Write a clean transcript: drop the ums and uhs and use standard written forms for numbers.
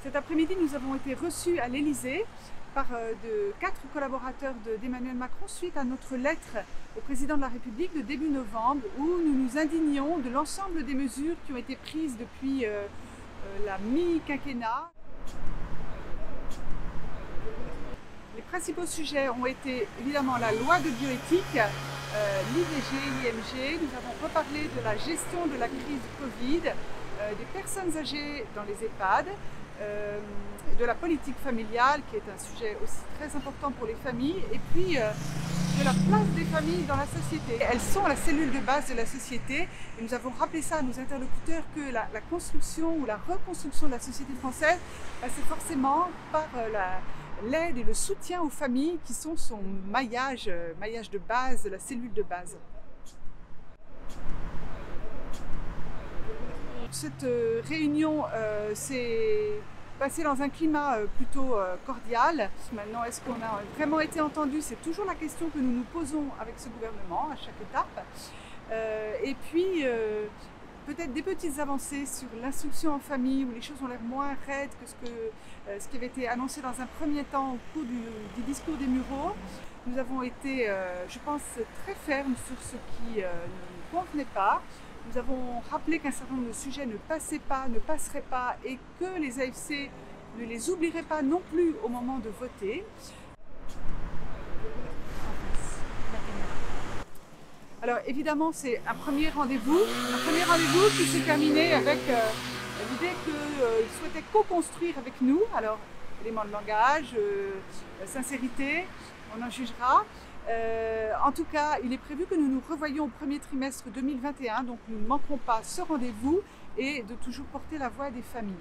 Cet après-midi, nous avons été reçus à l'Élysée par 4 collaborateurs d'Emmanuel Macron suite à notre lettre au président de la République de début novembre où nous nous indignions de l'ensemble des mesures qui ont été prises depuis la mi-quinquennat. Les principaux sujets ont été évidemment la loi de bioéthique, l'IVG, l'IMG. Nous avons reparlé de la gestion de la crise Covid, des personnes âgées dans les EHPAD, de la politique familiale qui est un sujet aussi très important pour les familles et puis de la place des familles dans la société. Elles sont la cellule de base de la société et nous avons rappelé ça à nos interlocuteurs que la construction ou la reconstruction de la société française passait forcément par l'aide et le soutien aux familles qui sont son maillage de base, la cellule de base. Cette réunion s'est passée dans un climat plutôt cordial. Maintenant, est-ce qu'on a vraiment été entendu? C'est toujours la question que nous nous posons avec ce gouvernement à chaque étape. Et puis, peut-être des petites avancées sur l'instruction en famille où les choses ont l'air moins raides que ce qui avait été annoncé dans un premier temps au cours du discours des Mureaux. Nous avons été, je pense, très fermes sur ce qui ne nous convenait pas. Nous avons rappelé qu'un certain nombre de sujets ne passaient pas, ne passeraient pas et que les AFC ne les oublieraient pas non plus au moment de voter. Alors évidemment, c'est un premier rendez-vous qui s'est terminé avec l'idée qu'ils souhaitaient co-construire avec nous. Alors, éléments de langage, sincérité, on en jugera. En tout cas, il est prévu que nous nous revoyions au premier trimestre 2021, donc nous ne manquerons pas ce rendez-vous et de toujours porter la voix des familles.